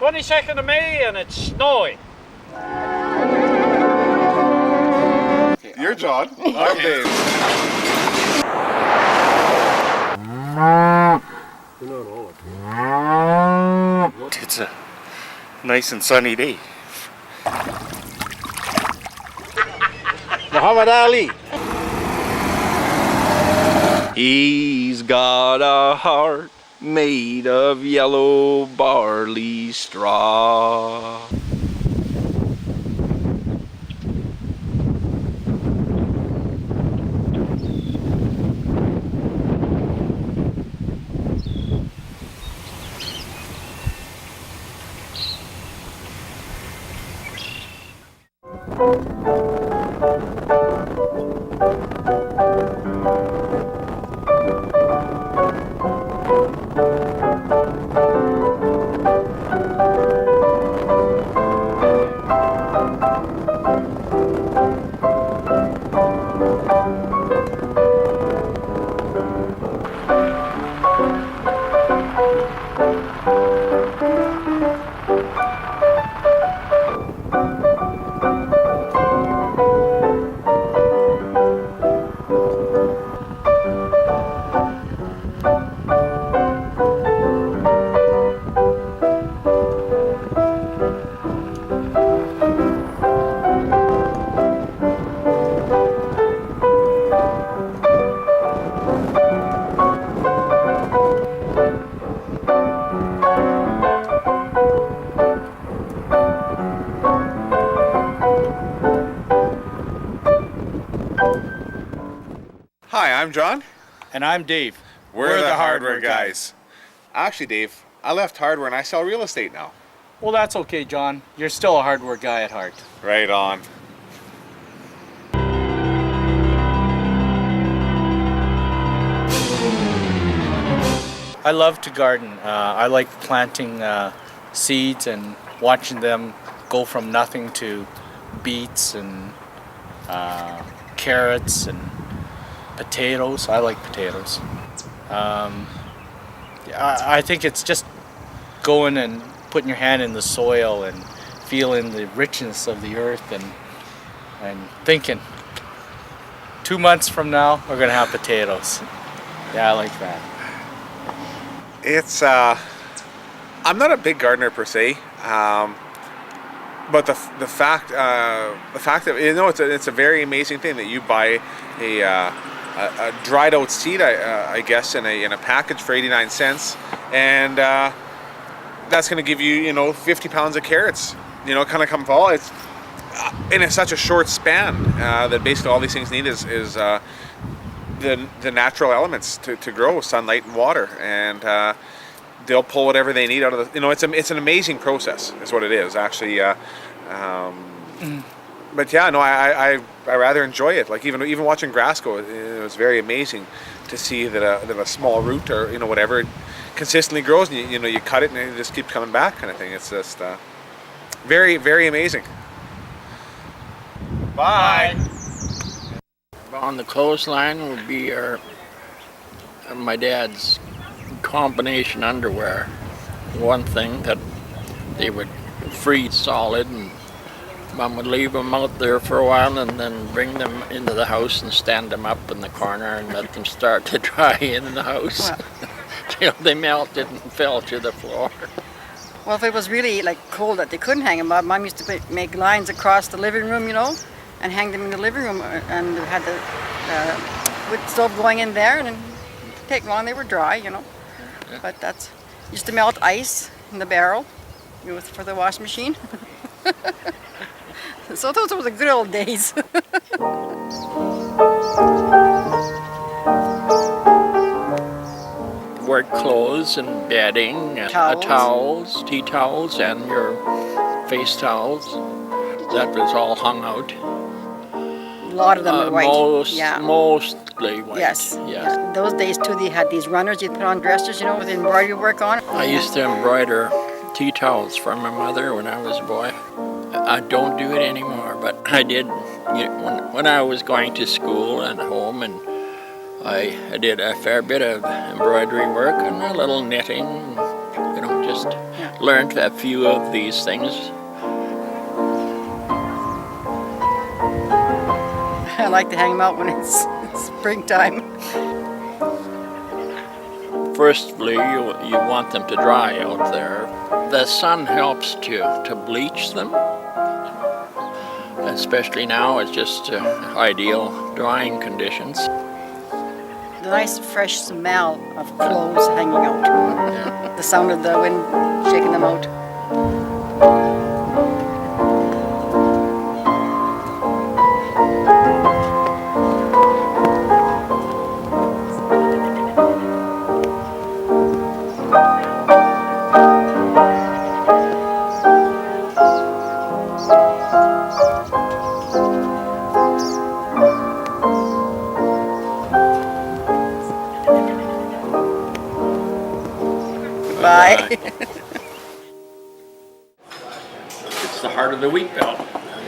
22nd of May and it's snowing. You're John. I'm Dave. It's a nice and sunny day. Muhammad Ali. He's got a heart made of yellow barley straw. Hi, I'm John. And I'm Dave. We're the hardware guys. Actually, Dave, I left hardware and I sell real estate now. Well, that's okay, John. You're still a hardware guy at heart. Right on. I love to garden. I like planting seeds and watching them go from nothing to beets and carrots and potatoes. I like potatoes. I think it's just going and putting your hand in the soil and feeling the richness of the earth and thinking 2 months from now we're gonna have potatoes. Yeah, I like that. It's I'm not a big gardener per se, but the fact that it's a very amazing thing that you buy a dried out seed, I guess, in a package for 89 cents, and that's going to give you 50 pounds of carrots, kind of come fall. It's in such a short span that basically all these things need is the natural elements to grow: sunlight and water, and they'll pull whatever they need out of the. It's an amazing process. Is what it is actually. But yeah, no, I rather enjoy it. Like even watching grass grow, it was very amazing to see that a small root or whatever it consistently grows, and you cut it and it just keeps coming back, kind of thing. It's just very, very amazing. Bye. On the clothesline would be my dad's combination underwear. One thing that they would freeze solid, and Mom would leave them out there for a while and then bring them into the house and stand them up in the corner and let them start to dry in the house till they melted and fell to the floor. Well, if it was really cold that they couldn't hang them up, Mom used to make lines across the living room, and hang them in the living room, and had the wood stove going in there, and it didn't take long, they were dry, But that's used to melt ice in the barrel, for the wash machine. So those were the good old days. Work clothes and bedding, towels, tea towels, and your face towels. That was all hung out. A lot of them were white. Mostly white. Yes. Yeah. Those days too, they had these runners you'd put on dressers, with embroidery work on. I used to embroider tea towels for my mother when I was a boy. I don't do it anymore, but I did when I was going to school and home, and I did a fair bit of embroidery work and a little knitting, just learned a few of these things. I like to hang them out when it's springtime. Firstly, you want them to dry out there. The sun helps to bleach them. Especially now, it's just ideal drying conditions. The nice fresh smell of clothes hanging out. The sound of the wind shaking them out. Bye. It's the heart of the wheat belt.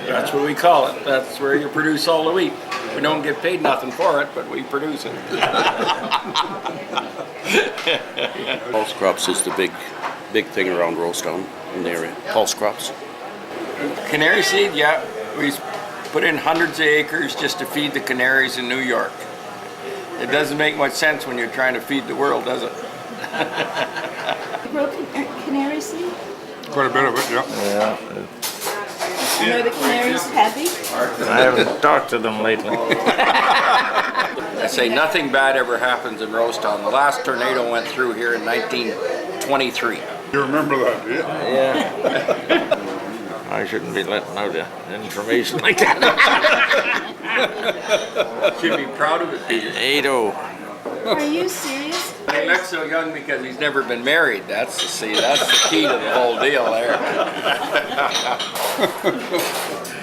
That's what we call it. That's where you produce all the wheat. We don't get paid nothing for it, but we produce it. Pulse crops is the big thing around Rosetown in the area. Pulse crops. Canary seed, yeah. We put in hundreds of acres just to feed the canaries in New York. It doesn't make much sense when you're trying to feed the world, does it? Grow canary seed? Quite a bit of it, yeah. And are the canaries happy? I haven't talked to them lately. I say nothing bad ever happens in Rosetown. The last tornado went through here in 1923. You remember that, do you? Yeah. I shouldn't be letting out information like that. Should be proud of it, Peter. 8-0. Are you serious? He looks so young because he's never been married. That's the key to the whole deal there.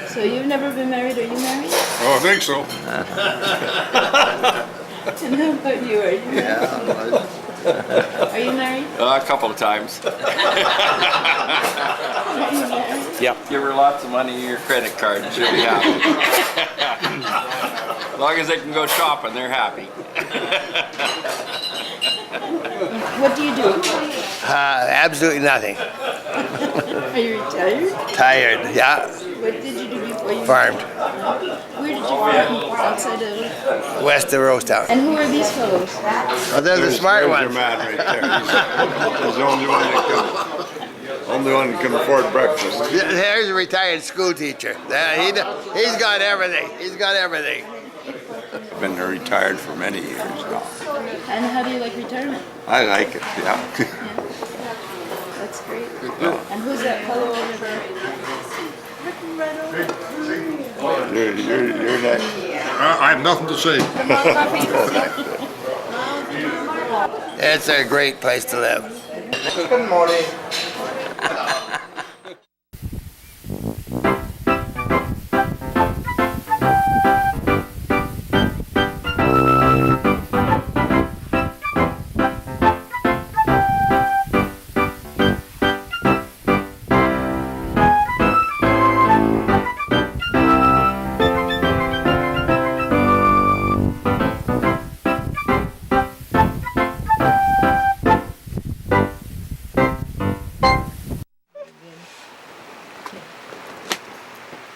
So you've never been married, are you married? Oh, I think so. And how about you? Are you married? Are you married? A couple of times. Are you married? Yeah. Give her lots of money in your credit card and she'll be happy. As long as they can go shopping, they're happy. What do you do? Absolutely nothing. Are you retired? Tired, yeah. What did you do before you Farmed. Where did you farm? Outside of... West of Rosetown. And who are these fellows? Oh, they're the smart There's ones. your man right there. He's the only one that can afford breakfast. There's a retired school teacher. He's got everything. He's got everything. Been retired for many years now. And how do you like retirement? I like it, yeah. That's great. And who's that fellow over there? Looking right over. You're next. I have nothing to say. It's a great place to live. Good morning.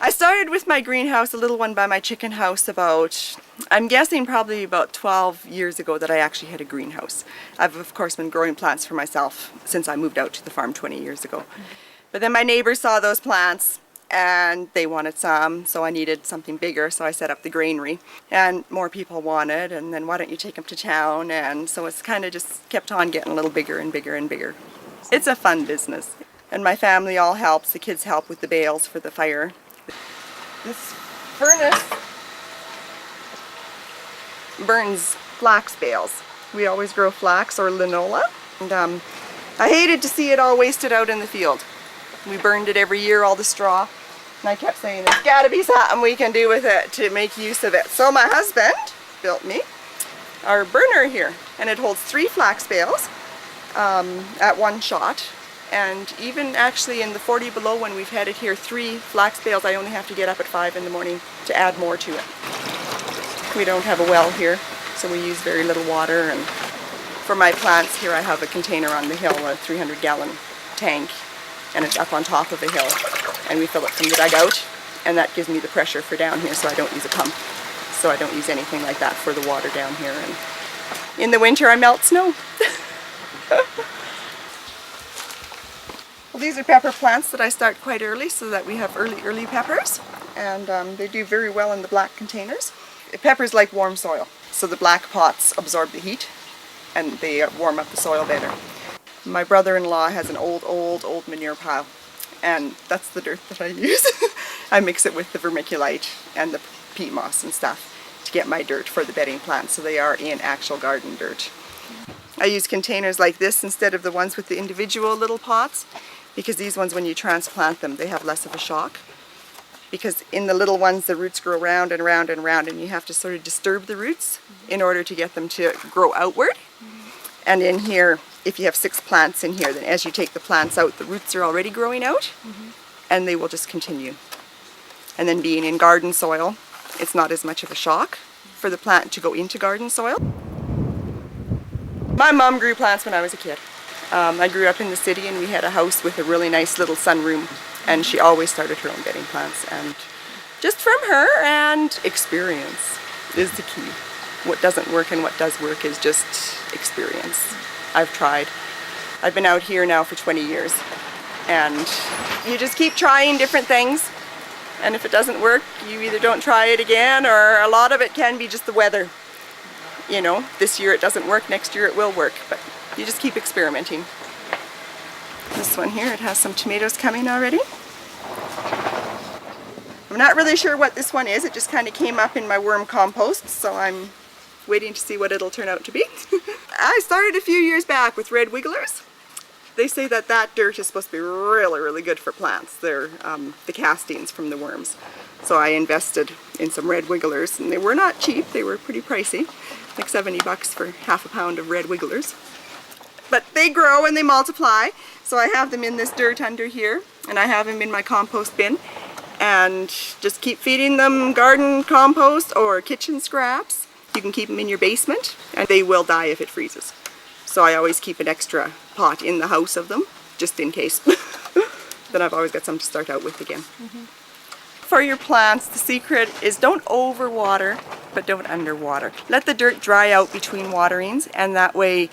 I started with my greenhouse, a little one by my chicken house, I'm guessing probably about 12 years ago that I actually had a greenhouse. I've of course been growing plants for myself since I moved out to the farm 20 years ago. But then my neighbors saw those plants and they wanted some, so I needed something bigger, so I set up the granary. And more people wanted, and then why don't you take them to town? And so it's kind of just kept on getting a little bigger and bigger and bigger. It's a fun business. And my family all helps. The kids help with the bales for the fire. This furnace burns flax bales. We always grow flax or linola. And I hated to see it all wasted out in the field. We burned it every year, all the straw. And I kept saying, there's gotta be something we can do with it to make use of it. So my husband built me our burner here. And it holds 3 flax bales at one shot. And even actually in the 40 below when we've had it here, 3 flax bales, I only have to get up at 5 in the morning to add more to it. We don't have a well here, so we use very little water. And for my plants here, I have a container on the hill, a 300-gallon tank, and it's up on top of a hill, and we fill it from the dugout, and that gives me the pressure for down here, so I don't use a pump. So I don't use anything like that for the water down here. And in the winter I melt snow. Well, these are pepper plants that I start quite early so that we have early peppers, and they do very well in the black containers. Peppers like warm soil, so the black pots absorb the heat and they warm up the soil better. My brother-in-law has an old manure pile, and that's the dirt that I use. I mix it with the vermiculite and the peat moss and stuff to get my dirt for the bedding plants, so they are in actual garden dirt. I use containers like this instead of the ones with the individual little pots, because these ones, when you transplant them, they have less of a shock. Because in the little ones, the roots grow round and round and round, and you have to sort of disturb the roots in order to get them to grow outward. And in here, if you have 6 plants in here, then as you take the plants out, the roots are already growing out, and they will just continue. And then being in garden soil, it's not as much of a shock for the plant to go into garden soil. My mom grew plants when I was a kid. I grew up in the city, and we had a house with a really nice little sunroom, and she always started her own bedding plants. And just from her and experience is the key. What doesn't work and what does work is just experience. I've tried. I've been out here now for 20 years, and you just keep trying different things, and if it doesn't work, you either don't try it again, or a lot of it can be just the weather. You know, this year it doesn't work, next year it will work, but you just keep experimenting. This one here, it has some tomatoes coming already. I'm not really sure what this one is. It just kind of came up in my worm compost, so I'm waiting to see what it'll turn out to be. I started a few years back with red wigglers. They say that that dirt is supposed to be really, really good for plants. They're the castings from the worms. So I invested in some red wigglers, and they were not cheap. They were pretty pricey, like 70 bucks for half a pound of red wigglers. But they grow and they multiply, so I have them in this dirt under here, and I have them in my compost bin, and just keep feeding them garden compost or kitchen scraps. You can keep them in your basement, and they will die if it freezes. So I always keep an extra pot in the house of them, just in case. Then I've always got some to start out with again. For your plants, the secret is don't overwater, but don't underwater. Let the dirt dry out between waterings, and that way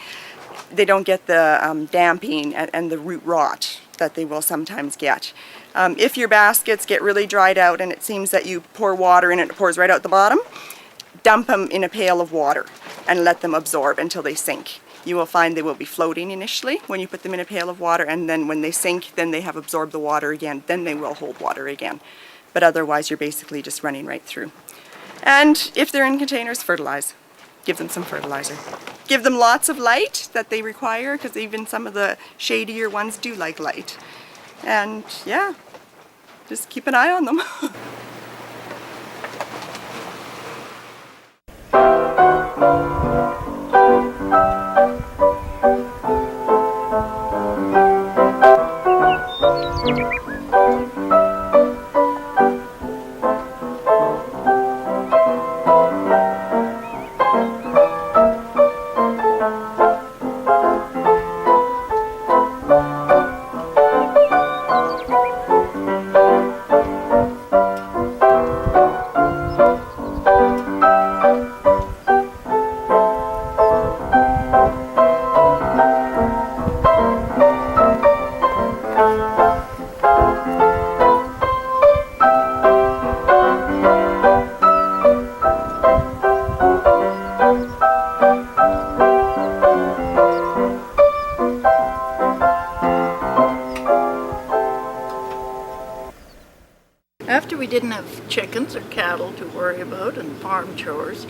they don't get the damping and the root rot that they will sometimes get. If your baskets get really dried out and it seems that you pour water in and it pours right out the bottom, dump them in a pail of water and let them absorb until they sink. You will find they will be floating initially when you put them in a pail of water, and then when they sink, then they have absorbed the water again, then they will hold water again. But otherwise you're basically just running right through. And if they're in containers, fertilize. Give them some fertilizer. Give them lots of light that they require, because even some of the shadier ones do like light. And yeah, just keep an eye on them. After we didn't have chickens or cattle to worry about and farm chores,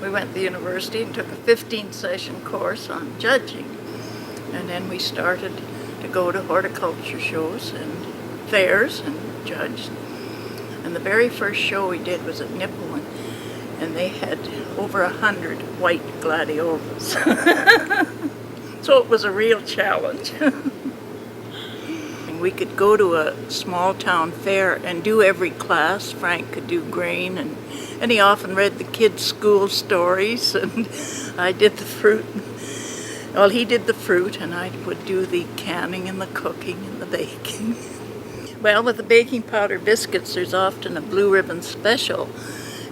we went to the university and took a 15-session course on judging. And then we started to go to horticulture shows and fairs and judge. And the very first show we did was at Nipawin, and they had over 100 white gladiolus. So it was a real challenge. We could go to a small town fair and do every class. Frank could do grain, and he often read the kids' school stories, and I did the fruit Well, he did the fruit, and I would do the canning and the cooking and the baking. Well, with the baking powder biscuits, there's often a Blue Ribbon special.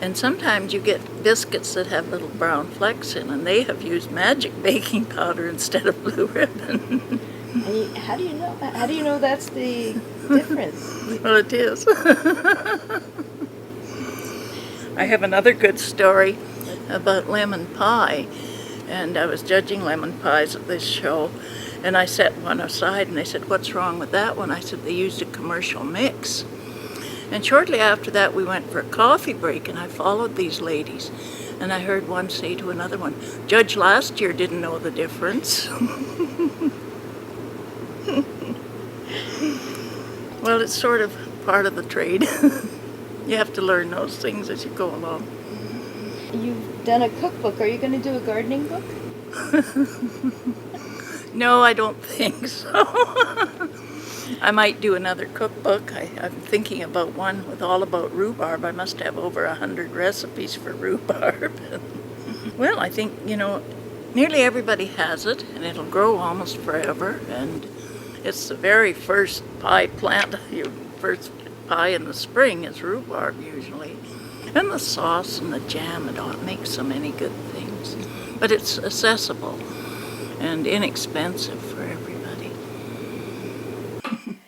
And sometimes you get biscuits that have little brown flecks in, and they have used magic baking powder instead of Blue Ribbon. And how do you know? How do you know that's the difference? Well, it is. I have another good story about lemon pie, and I was judging lemon pies at this show, and I set one aside, and they said, "What's wrong with that one?" I said, "They used a commercial mix." And shortly after that, we went for a coffee break, and I followed these ladies, and I heard one say to another one, "Judge last year didn't know the difference." Well, it's sort of part of the trade. You have to learn those things as you go along. You've done a cookbook. Are you going to do a gardening book? No, I don't think so. I might do another cookbook. I'm thinking about one with all about rhubarb. I must have over 100 recipes for rhubarb. Well, I think, nearly everybody has it, and it'll grow almost forever. And it's the very first pie plant. Your first pie in the spring is rhubarb usually. And the sauce and the jam, it makes so many good things. But it's accessible and inexpensive for everybody.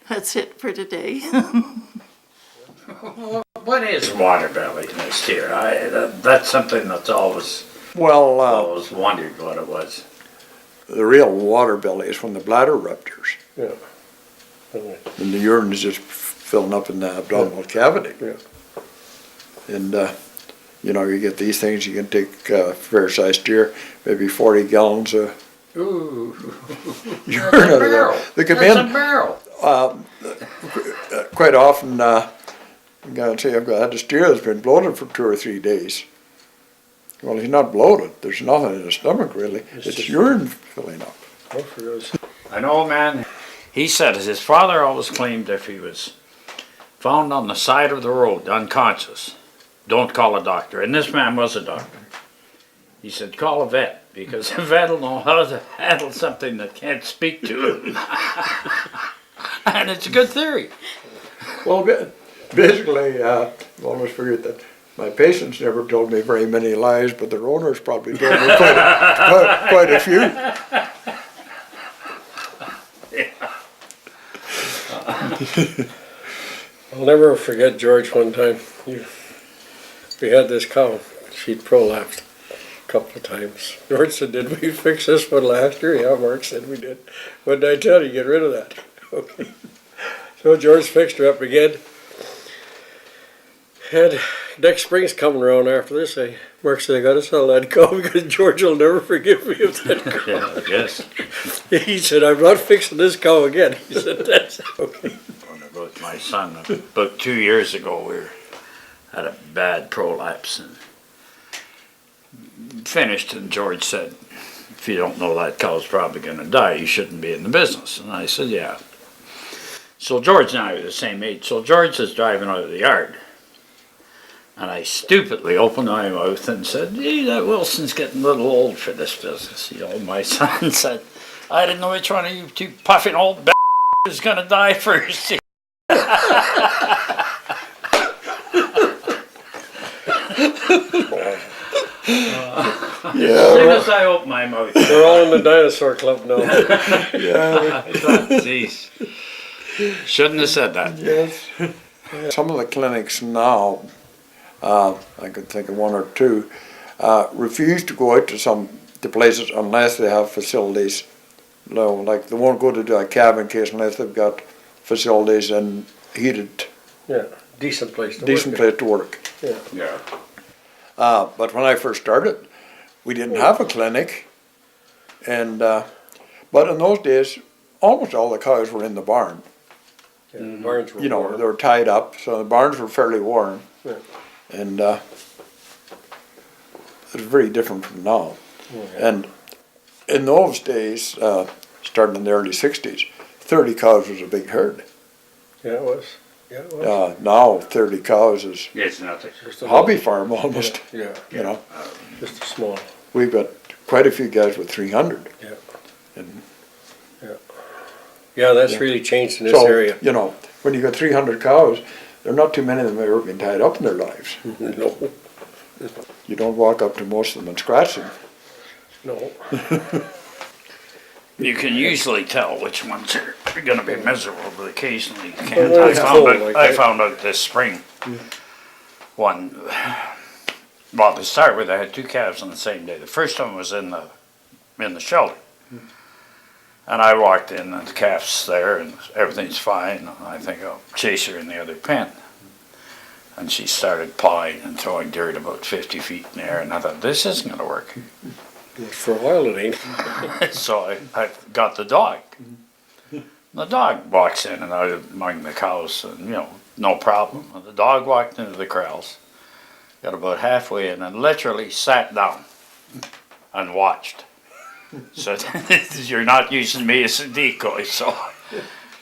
That's it for today. What is water belly, Miss Deer? That's something that's always wondered what it was. The real water belly is when the bladder ruptures. Yeah. And the urine is just filling up in the abdominal cavity. Yeah. And, you get these things, you can take fair-sized deer, maybe 40 gallons of urine out of there. They come in. That's a barrel. Quite often, I'm going to say I've had a steer that's been bloated for 2 or 3 days. Well, he's not bloated. There's nothing in his stomach, really. It's urine filling up. An old man, he said his father always claimed if he was found on the side of the road, unconscious, don't call a doctor. And this man was a doctor. He said, call a vet, because a vet will know how to handle something that can't speak to him. And it's a good theory. Well, basically, I've always figured that my patients never told me very many lies, but their owners probably told me quite a few. I'll never forget George one time. We had this cow. She'd prolapsed a couple of times. George said, "Did we fix this one last year?" Yeah, Mark said we did. What did I tell you? Get rid of that. Okay. So George fixed her up again. And next spring's coming around after this. Mark said, "I gotta sell that cow because George will never forgive me of that cow." Yeah, I guess. He said, "I'm not fixing this cow again." He said, "That's okay." With my son, about 2 years ago, we had a bad prolapse and finished, and George said, "If you don't know that cow's probably going to die, you shouldn't be in the business." And I said, "Yeah." So George and I are the same age. So George is driving out of the yard, and I stupidly opened my mouth and said, "Gee, that Wilson's getting a little old for this business." My son said, "I didn't know which one of you two puffing old is going to die first." As soon as I open my mouth, we're all in the dinosaur club now. Yeah, I thought, geez, shouldn't have said that. Yes. Some of the clinics now, I could think of one or two, refuse to go out to places unless they have facilities. Like they won't go to a cabin case unless they've got facilities and heated. Yeah, decent place to work. Yeah. Yeah. But when I first started, we didn't have a clinic, and but in those days, almost all the cows were in the barn. Yeah, the barns were warm. They were tied up, so the barns were fairly warm, yeah. And it was very different from now. Yeah. And in those days, starting in the early '60s, 30 cows was a big herd. Yeah, it was. Yeah, it was. Now 30 cows is It's nothing. hobby farm almost. Yeah. You know, Just a small. we've got quite a few guys with 300. Yeah. And Yeah, that's really changed in this so, area. you know, when you got 300 cows, there are not too many of them have ever been tied up in their lives. No. You don't walk up to most of them and scratch them. No. You can usually tell which ones are going to be miserable, but occasionally you can't. Well, I it's found, cold out, like I that. found out this spring. One, well, to start with, I had 2 calves on the same day. The first one was in the shelter. And I walked in and the calf's there and everything's fine. And I think I'll chase her in the other pen. And she started pawing and throwing dirt about 50 feet in the air. And I thought, this isn't going to work. For a while it ain't. So I got the dog. The dog walks in and out among the cows and, no problem. And the dog walked into the corrals, got about halfway in and literally sat down and watched. So you're not using me as a decoy. So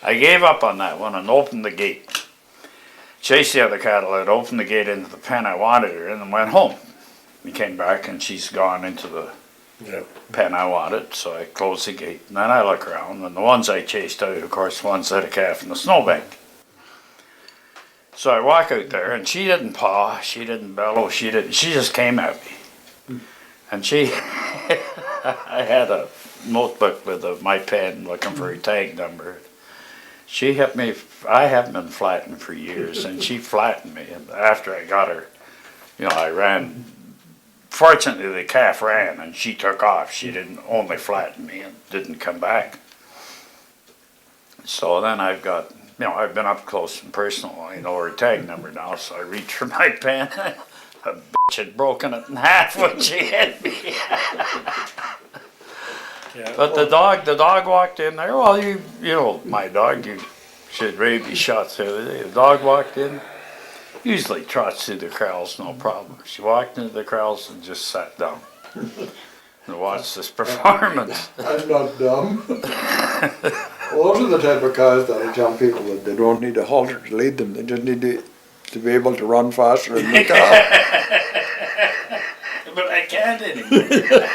I gave up on that one and opened the gate. Chased the other cattle out, opened the gate into the pen I wanted her in and went home. We came back and she's gone into the pen I wanted, so I closed the gate. And then I look around and the ones I chased out, of course, ones had a calf in the snowbank. So I walk out there and she didn't paw, she didn't bellow, she just came at me. And I had a notebook with my pen looking for a tag number. She hit me, I haven't been flattened for years, and she flattened me. And after I got her, I ran. Fortunately, the calf ran and she took off. She didn't only flatten me and didn't come back. So then I've got, I've been up close and personal. I know her tag number now, so I reach for my pen. A bitch had broken it in half when she hit me. But the dog walked in there. Well, you know, my dog, you should really be shot the other day. The dog walked in, usually trots through the corrals, no problem. She walked into the corrals and just sat down and watched this performance. I'm not dumb. Well, those are the type of cows that I tell people that they don't need a halter to lead them. They just need to be able to run faster than the cow. But I can't anymore.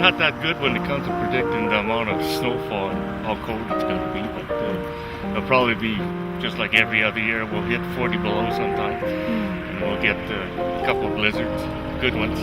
Not that good when it comes to predicting the amount of snowfall and how cold it's going to be, but it'll probably be just like every other year. We'll hit 40 below sometime, and we'll get a couple of blizzards, good ones.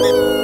Bye.